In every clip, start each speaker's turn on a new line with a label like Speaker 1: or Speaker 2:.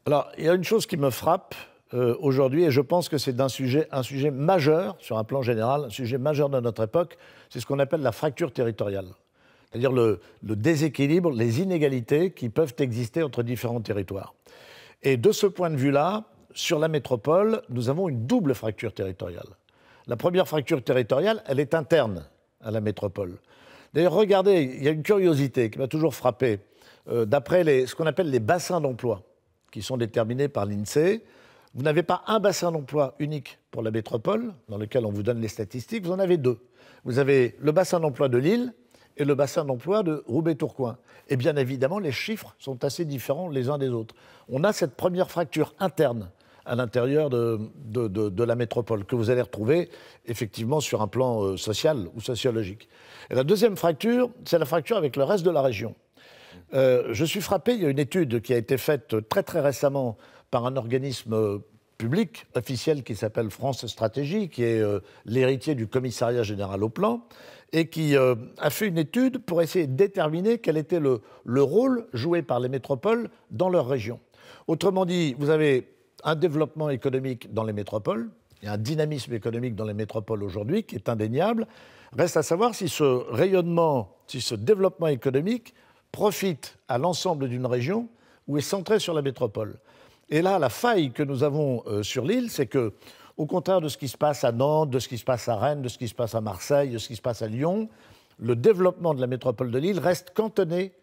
Speaker 1: Alors, il y a une chose qui me frappe aujourd'hui, et je pense que c'est un sujet majeur, sur un plan général, un sujet majeur de notre époque, c'est ce qu'on appelle la fracture territoriale. C'est-à-dire le déséquilibre, les inégalités qui peuvent exister entre différents territoires. Et de ce point de vue-là, sur la métropole, nous avons une double fracture territoriale. La première fracture territoriale, elle est interne à la métropole. D'ailleurs, regardez, il y a une curiosité qui m'a toujours frappé. D'après ce qu'on appelle les bassins d'emploi, qui sont déterminés par l'INSEE, vous n'avez pas un bassin d'emploi unique pour la métropole, dans lequel on vous donne les statistiques, vous en avez deux. Vous avez le bassin d'emploi de Lille et le bassin d'emploi de Roubaix-Tourcoing. Et bien évidemment, les chiffres sont assez différents les uns des autres. On a cette première fracture interne à l'intérieur de la métropole, que vous allez retrouver effectivement sur un plan social ou sociologique. Et la deuxième fracture, c'est la fracture avec le reste de la région. Je suis frappé, il y a une étude qui a été faite très très récemment par un organisme public, officiel, qui s'appelle France Stratégie, qui est l'héritier du Commissariat général au plan, et qui a fait une étude pour essayer de déterminer quel était le rôle joué par les métropoles dans leur région. Autrement dit, vous avez un développement économique dans les métropoles, il y a un dynamisme économique dans les métropoles aujourd'hui qui est indéniable. Reste à savoir si ce rayonnement, si ce développement économique profite à l'ensemble d'une région ou est centré sur la métropole. Et là, la faille que nous avons sur l'île, c'est que, au contraire de ce qui se passe à Nantes, de ce qui se passe à Rennes, de ce qui se passe à Marseille, de ce qui se passe à Lyon, le développement de la métropole de Lille reste cantonné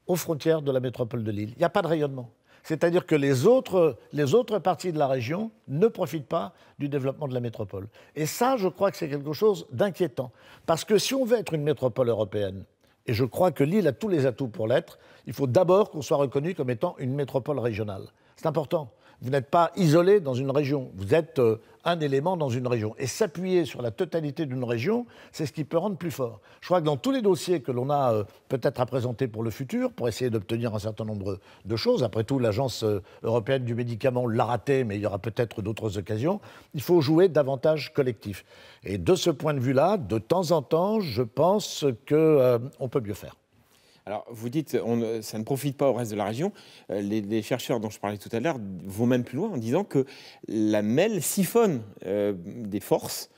Speaker 1: aux frontières de la métropole de Lille. Il n'y a pas de rayonnement. C'est-à-dire que les autres parties de la région ne profitent pas du développement de la métropole. Et ça, je crois que c'est quelque chose d'inquiétant. Parce que si on veut être une métropole européenne, et je crois que l'île a tous les atouts pour l'être, il faut d'abord qu'on soit reconnu comme étant une métropole régionale. C'est important. Vous n'êtes pas isolé dans une région, vous êtes un élément dans une région. Et s'appuyer sur la totalité d'une région, c'est ce qui peut rendre plus fort. Je crois que dans tous les dossiers que l'on a peut-être à présenter pour le futur, pour essayer d'obtenir un certain nombre de choses, après tout, l'Agence européenne du médicament l'a raté, mais il y aura peut-être d'autres occasions, il faut jouer davantage collectif. Et de ce point de vue-là, de temps en temps, je pense qu'on peut mieux faire.
Speaker 2: Alors, vous dites ça ne profite pas au reste de la région. Les chercheurs dont je parlais tout à l'heure vont même plus loin en disant que la MEL siphonne des forces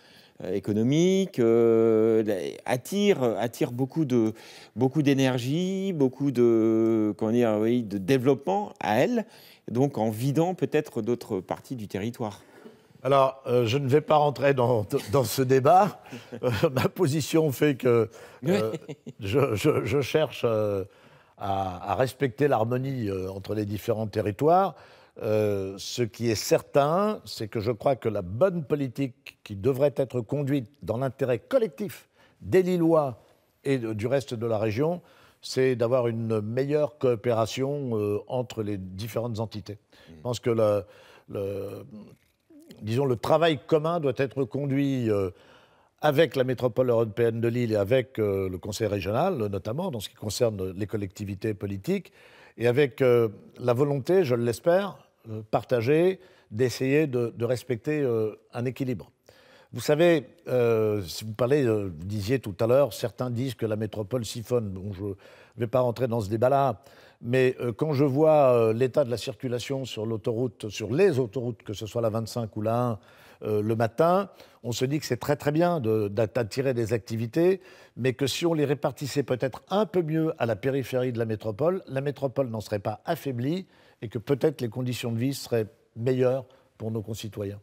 Speaker 2: économiques, attire beaucoup d'énergie, beaucoup de, comment dire, oui, de développement à elle, donc en vidant peut-être d'autres parties du territoire.
Speaker 1: Alors, je ne vais pas rentrer dans ce débat. Ma position fait que je cherche à respecter l'harmonie entre les différents territoires. Ce qui est certain, c'est que je crois que la bonne politique qui devrait être conduite dans l'intérêt collectif des Lillois et du reste de la région, c'est d'avoir une meilleure coopération entre les différentes entités. Je pense que disons, le travail commun doit être conduit avec la métropole européenne de Lille et avec le conseil régional, notamment, dans ce qui concerne les collectivités politiques, et avec la volonté, je l'espère, partagée, d'essayer de respecter un équilibre. Vous savez, si vous parlez, vous disiez tout à l'heure, certains disent que la métropole siphonne. Bon, je ne vais pas rentrer dans ce débat-là, mais quand je vois l'état de la circulation sur l'autoroute, sur les autoroutes, que ce soit la 25 ou la 1, le matin, on se dit que c'est très très bien d'attirer des activités, mais que si on les répartissait peut-être un peu mieux à la périphérie de la métropole n'en serait pas affaiblie et que peut-être les conditions de vie seraient meilleures pour nos concitoyens.